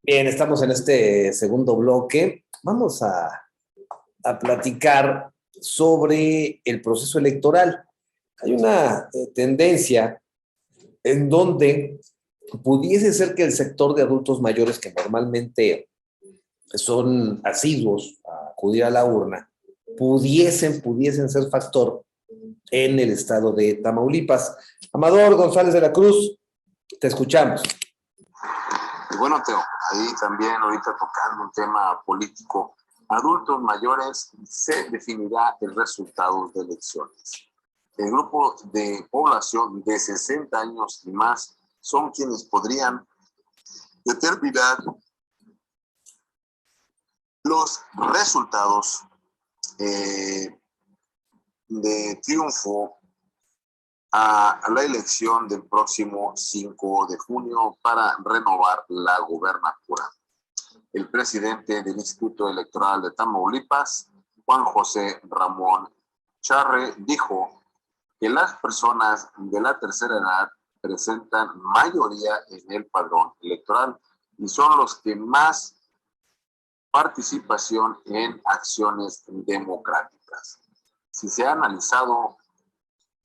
Bien, estamos en este segundo bloque. Vamos a platicar sobre el proceso electoral. Hay una tendencia en donde pudiese ser que el sector de adultos mayores que normalmente son asiduos a acudir a la urna, pudiesen ser factor en el estado de Tamaulipas. Amador González de la Cruz, te escuchamos. Y bueno, Teo, ahí también ahorita tocando un tema político, adultos mayores se definirá el resultado de elecciones. El grupo de población de 60 años y más son quienes podrían determinar los resultados de triunfo a la elección del próximo 5 de junio para renovar la gobernatura. El presidente del Instituto Electoral de Tamaulipas, Juan José Ramón Charre, dijo que las personas de la tercera edad presentan mayoría en el padrón electoral y son los que más participación en acciones democráticas. Si se ha analizado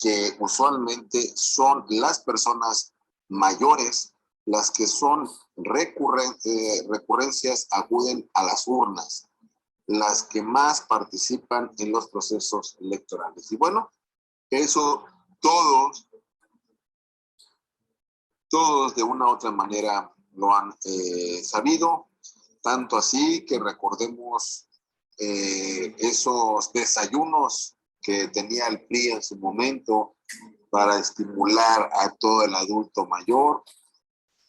que usualmente son las personas mayores las que son recurrencias, acuden a las urnas, las que más participan en los procesos electorales. Y bueno, eso todos de una u otra manera lo han sabido, tanto así que recordemos esos desayunos que tenía el PRI en su momento para estimular a todo el adulto mayor.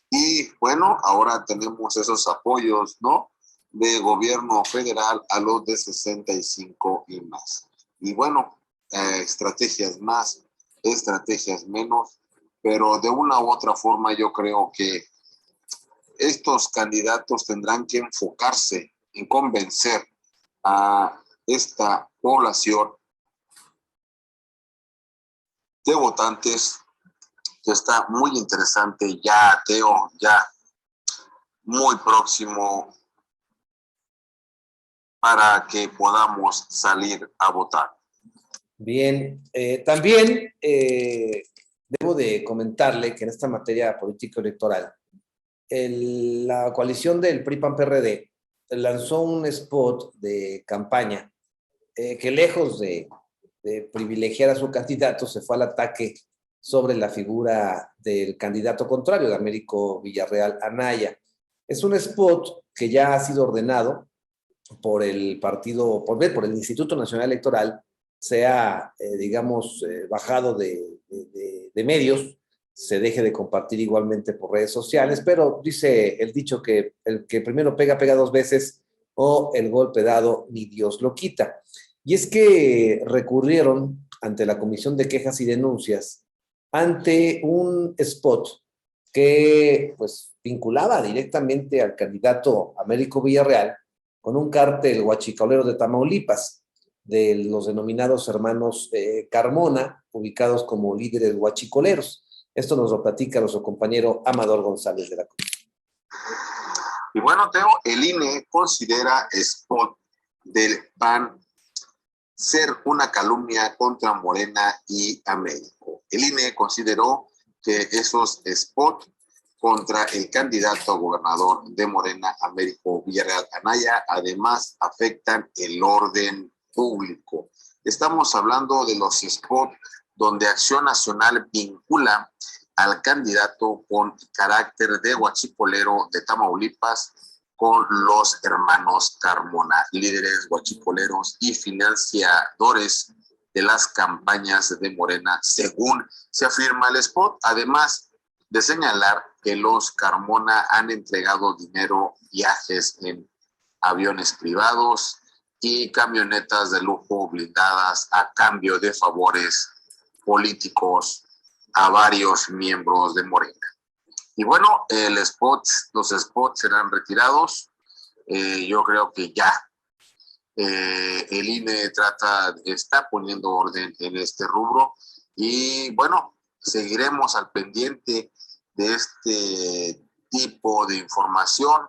Y bueno, ahora tenemos esos apoyos, ¿no?, de gobierno federal a los de 65 y más. Y bueno, estrategias más, estrategias menos, pero de una u otra forma yo creo que estos candidatos tendrán que enfocarse en convencer a esta población de votantes, que está muy interesante ya, Teo, ya muy próximo para que podamos salir a votar. Bien, también debo de comentarle que en esta materia político-electoral, la coalición del PRI-PAN-PRD lanzó un spot de campaña que lejos de privilegiar a su candidato, se fue al ataque sobre la figura del candidato contrario, de Américo Villarreal Anaya. Es un spot que ya ha sido ordenado por el partido, por el Instituto Nacional Electoral, se ha, bajado de medios, se deje de compartir igualmente por redes sociales, pero dice el dicho que el que primero pega, pega dos veces, o el golpe dado, ni Dios lo quita. Y es que recurrieron ante la Comisión de Quejas y Denuncias ante un spot que pues vinculaba directamente al candidato Américo Villarreal con un cártel huachicolero de Tamaulipas, de los denominados hermanos Carmona, ubicados como líderes huachicoleros. Esto nos lo platica nuestro compañero Amador González de la Cruz. Y bueno, Teo, el INE considera spot del PAN ser una calumnia contra Morena y Américo. El INE consideró que esos spots contra el candidato a gobernador de Morena, Américo Villarreal Anaya, además afectan el orden público. Estamos hablando de los spots donde Acción Nacional vincula al candidato con carácter de huachipolero de Tamaulipas con los hermanos Carmona, líderes huachipoleros y financiadores de las campañas de Morena, según se afirma el spot. Además de señalar que los Carmona han entregado dinero, viajes en aviones privados y camionetas de lujo blindadas a cambio de favores políticos a varios miembros de Morena. Y bueno, los spots serán retirados. Yo creo que ya el INE está poniendo orden en este rubro y bueno, seguiremos al pendiente de este tipo de información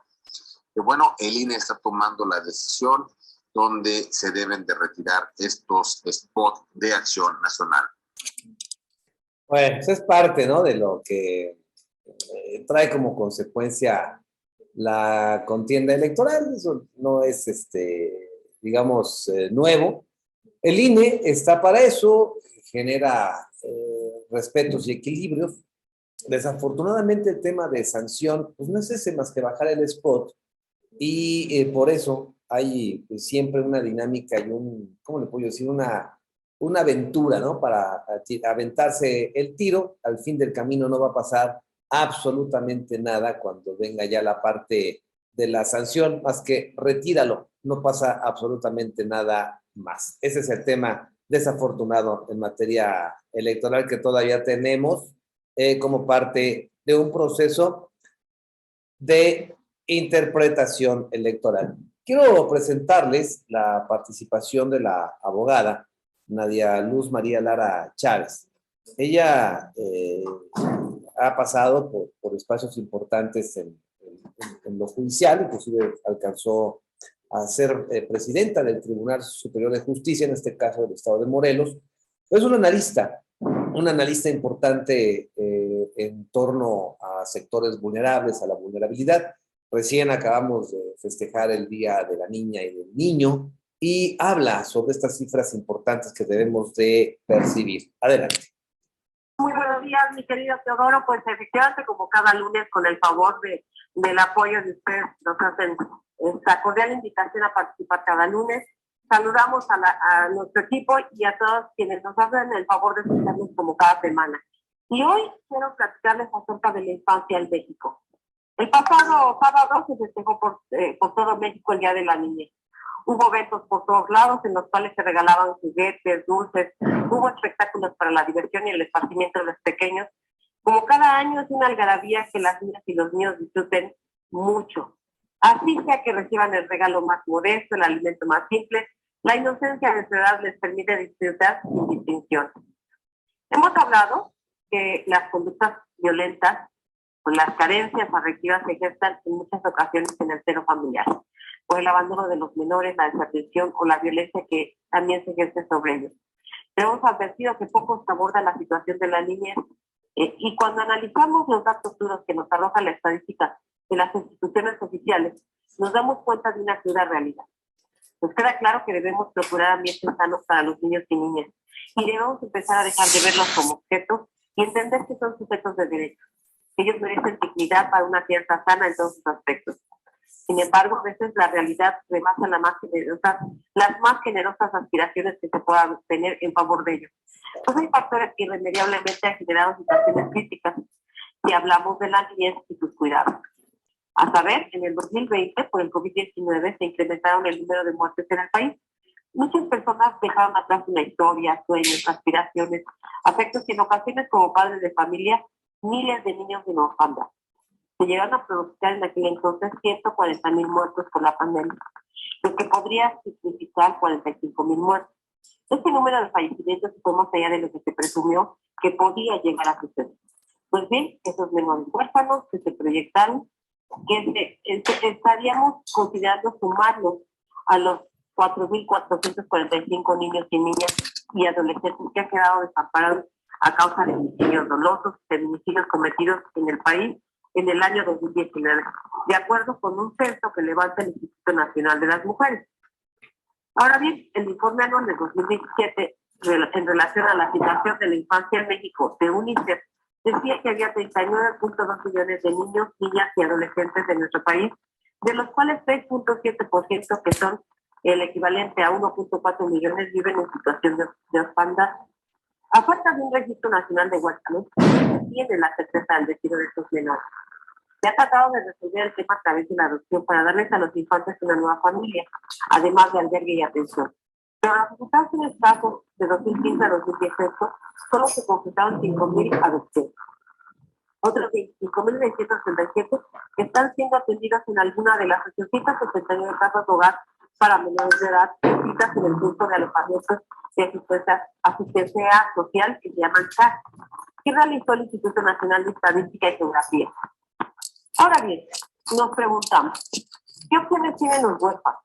que bueno, el INE está tomando la decisión donde se deben de retirar estos spots de Acción Nacional. Bueno, eso es parte, ¿no?, de lo que trae como consecuencia la contienda electoral. Eso no es, digamos, nuevo. El INE está para eso, genera respetos y equilibrios. Desafortunadamente el tema de sanción, pues no es ese más que bajar el spot, y por eso hay siempre una dinámica y ¿cómo le puedo decir? Una aventura, ¿no? Para aventarse el tiro. Al fin del camino no va a pasar absolutamente nada cuando venga ya la parte de la sanción, más que retíralo, no pasa absolutamente nada más. Ese es el tema desafortunado en materia electoral que todavía tenemos como parte de un proceso de interpretación electoral. Quiero presentarles la participación de la abogada Nadia Luz María Lara Chávez. Ella ha pasado por espacios importantes en lo judicial, inclusive alcanzó a ser presidenta del Tribunal Superior de Justicia, en este caso del Estado de Morelos. Es una analista importante en torno a sectores vulnerables, a la vulnerabilidad. Recién acabamos de festejar el Día de la Niña y del Niño y habla sobre estas cifras importantes que debemos de percibir. Adelante. Muy buenos días, mi querido Teodoro. Pues efectivamente, como cada lunes, con el favor del apoyo de ustedes, nos hacen esta cordial invitación a participar cada lunes. Saludamos a nuestro equipo y a todos quienes nos hacen el favor de escucharnos como cada semana. Y hoy quiero platicarles acerca de la infancia en México. El pasado sábado se festejó por todo México el Día de la Niñez. Hubo eventos por todos lados en los cuales se regalaban juguetes, dulces, hubo espectáculos para la diversión y el esparcimiento de los pequeños. Como cada año es una algarabía que las niñas y los niños disfruten mucho. Así sea que reciban el regalo más modesto, el alimento más simple, la inocencia de su edad les permite disfrutar sin distinción. Hemos hablado que las conductas violentas o las carencias afectivas se gestan en muchas ocasiones en el seno familiar, o el abandono de los menores, la desatención o la violencia que también se ejerce sobre ellos. Hemos advertido que poco se aborda la situación de la niñez y cuando analizamos los datos duros que nos arroja la estadística de las instituciones oficiales, nos damos cuenta de una cruda realidad. Nos queda claro que debemos procurar ambientes sanos para los niños y niñas y debemos empezar a dejar de verlos como objetos y entender que son sujetos de derechos. Ellos merecen dignidad para una crianza sana en todos sus aspectos. Sin embargo, a veces la realidad rebasa las más generosas aspiraciones que se puedan tener en favor de ellos. Pues hay factores que irremediablemente han generado situaciones críticas si hablamos de la niñez y sus cuidados. A saber, en el 2020, por el COVID-19, se incrementaron el número de muertes en el país. Muchas personas dejaron atrás una historia, sueños, aspiraciones, afectos y en ocasiones como padres de familia, miles de niños en orfandad. Se llegaron a pronunciar en aquel entonces 140,000 muertos por la pandemia, lo que podría significar 45,000 muertos. Este número de fallecimientos fue más allá de lo que se presumió que podía llegar a suceder. Pues bien, esos menores huérfanos que se proyectaron, que estaríamos considerando sumarlos a los 4,445 niños y niñas y adolescentes que han quedado desamparados a causa de homicidios dolosos, feminicidios cometidos en el país en el año 2019, de acuerdo con un censo que levanta el Instituto Nacional de las Mujeres. Ahora bien, el informe anual de 2017 en relación a la situación de la infancia en México de UNICEF decía que había 39,2 millones de niños, niñas y adolescentes en nuestro país, de los cuales 6,7%, que son el equivalente a 1,4 millones, viven en situación de orfandad. A falta de un registro nacional de huérfanos, se tiene la certeza del destino de estos menores. Se ha tratado de resolver el tema a través de la adopción para darles a los infantes una nueva familia, además de albergue y atención. Pero los resultados en el caso de 2015 a 2018 solo se completaron 5,000 adopciones. Otros 25,937 están siendo atendidos en alguna de las 869 casas de hogar para menores de edad inscritas en el curso de alojamientos de asistencia social que se llaman CAC, que realizó el Instituto Nacional de Estadística y Geografía. Ahora bien, nos preguntamos, ¿Qué opciones tienen los huérfanos?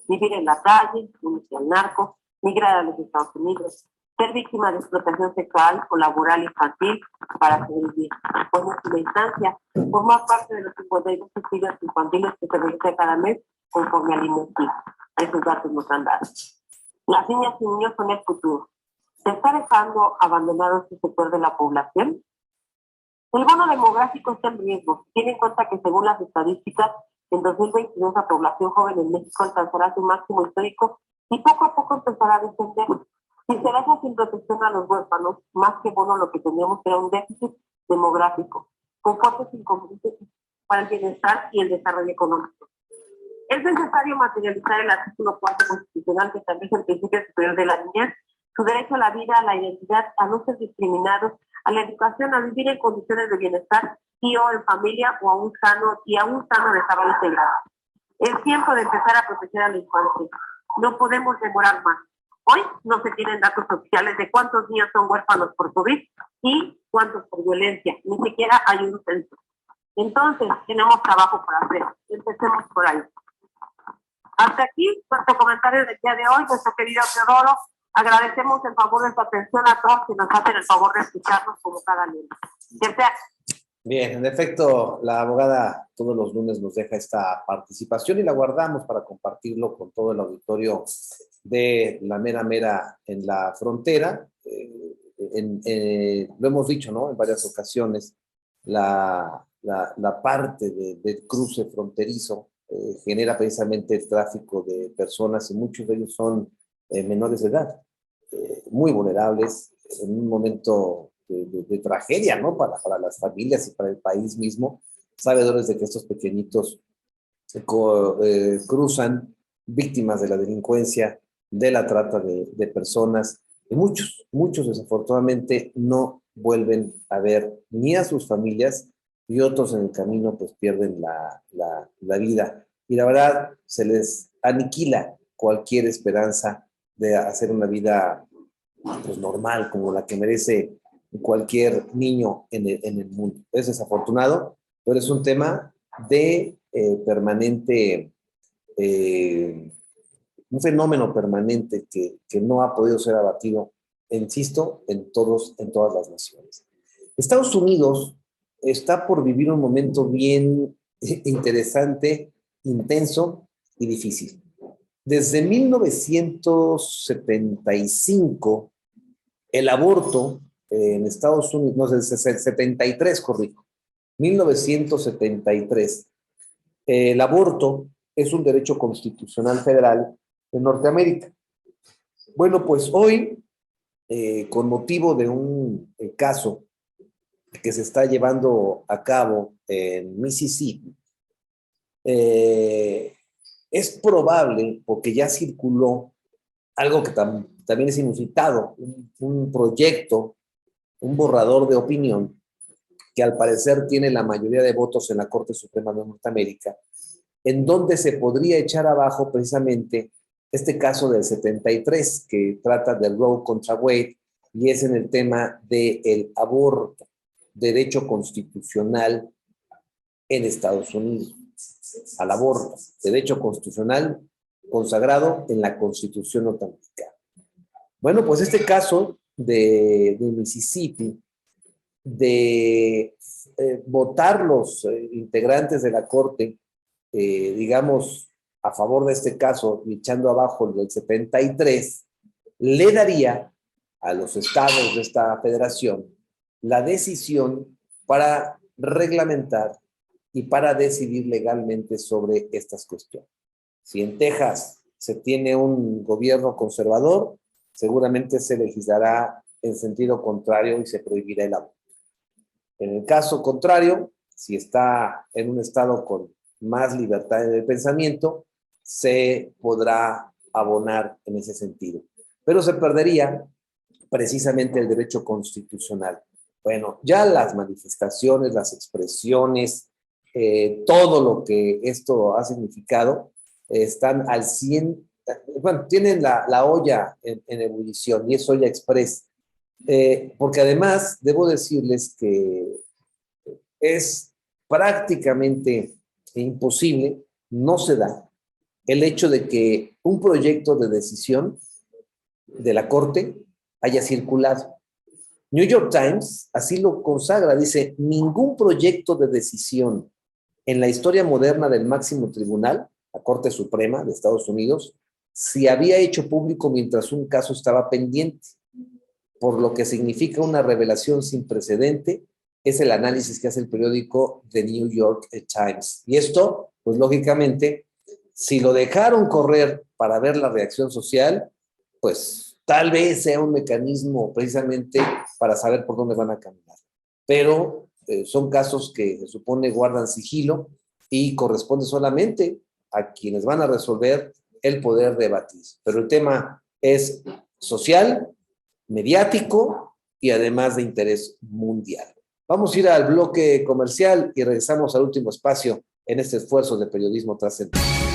Vivir en la calle, unirse al narco, migrar a los Estados Unidos, ser víctima de explotación sexual o laboral infantil para sobrevivir. O en última instancia, formar parte de los 52 estudios infantiles que se realizan cada mes conforme al INEGI. Esos datos nos han dado. Las niñas y niños son el futuro. ¿Se está dejando abandonado este sector de la población? El bono demográfico está en riesgo. Tiene en cuenta que según las estadísticas, en 2022 la población joven en México alcanzará su máximo histórico y poco a poco empezará a descender. Si se deja sin protección a los huérfanos, más que bono lo que teníamos era un déficit demográfico, con fuertes inconvenientes para el bienestar y el desarrollo económico. Es necesario materializar el artículo 4 constitucional que establece el principio superior de la niñez, su derecho a la vida, a la identidad, a no ser discriminados, a la educación, a vivir en condiciones de bienestar y o en familia o a un sano desarrollo integral. Es tiempo de empezar a proteger a la infancia. No podemos demorar más. Hoy no se tienen datos oficiales de cuántos niños son huérfanos por COVID y cuántos por violencia. Ni siquiera hay un censo. Entonces, tenemos trabajo por hacer. Empecemos por ahí. Hasta aquí nuestro comentario del día de hoy, nuestro querido Teodoro. Agradecemos el favor de su atención a todos que nos hacen el favor de escucharnos como cada lunes. Bien, en efecto, la abogada todos los lunes nos deja esta participación y la guardamos para compartirlo con todo el auditorio de la mera en la frontera. Lo hemos dicho, ¿no? En varias ocasiones, la parte del cruce fronterizo genera precisamente el tráfico de personas y muchos de ellos son menores de edad, muy vulnerables, en un momento de tragedia, ¿no? Para las familias y para el país mismo, sabedores de que estos pequeñitos cruzan víctimas de la delincuencia, de la trata de personas, y muchos desafortunadamente no vuelven a ver ni a sus familias y otros en el camino pues pierden la vida. Y la verdad se les aniquila cualquier esperanza de hacer una vida pues, normal, como la que merece cualquier niño en el mundo. Es desafortunado, pero es un tema de permanente, un fenómeno permanente que no ha podido ser abatido, insisto, en todas las naciones. Estados Unidos está por vivir un momento bien interesante, intenso y difícil. Desde 1975, el aborto en Estados Unidos, no, desde el 73, corrijo, 1973, el aborto es un derecho constitucional federal en Norteamérica. Bueno, pues hoy, con motivo de un caso que se está llevando a cabo en Mississippi, es probable, porque ya circuló algo que también es inusitado, un proyecto, un borrador de opinión, que al parecer tiene la mayoría de votos en la Corte Suprema de Norteamérica, en donde se podría echar abajo precisamente este caso del 73, que trata del Roe contra Wade, y es en el tema del aborto, derecho constitucional en Estados Unidos, al aborto, derecho constitucional consagrado en la Constitución norteamericana. Bueno, pues este caso de Mississippi, de votar los integrantes de la Corte, digamos, a favor de este caso y echando abajo el del 73, le daría a los estados de esta federación la decisión para reglamentar y para decidir legalmente sobre estas cuestiones. Si en Texas se tiene un gobierno conservador, seguramente se legislará en sentido contrario y se prohibirá el aborto. En el caso contrario, si está en un estado con más libertad en el pensamiento, se podrá abonar en ese sentido. Pero se perdería precisamente el derecho constitucional. Bueno, ya las manifestaciones, las expresiones, todo lo que esto ha significado, están al 100, bueno, tienen la olla en ebullición y es olla express. Porque además, debo decirles que es prácticamente imposible no se da el hecho de que un proyecto de decisión de la Corte haya circulado. New York Times así lo consagra, dice, ningún proyecto de decisión en la historia moderna del máximo tribunal, la Corte Suprema de Estados Unidos, se había hecho público mientras un caso estaba pendiente, por lo que significa una revelación sin precedente. Es el análisis que hace el periódico The New York Times. Y esto, pues lógicamente, si lo dejaron correr para ver la reacción social, pues tal vez sea un mecanismo precisamente para saber por dónde van a caminar. Pero son casos que se supone guardan sigilo y corresponde solamente a quienes van a resolver el poder debatir. Pero el tema es social, mediático y además de interés mundial. Vamos a ir al bloque comercial y regresamos al último espacio en este esfuerzo de periodismo trascendente.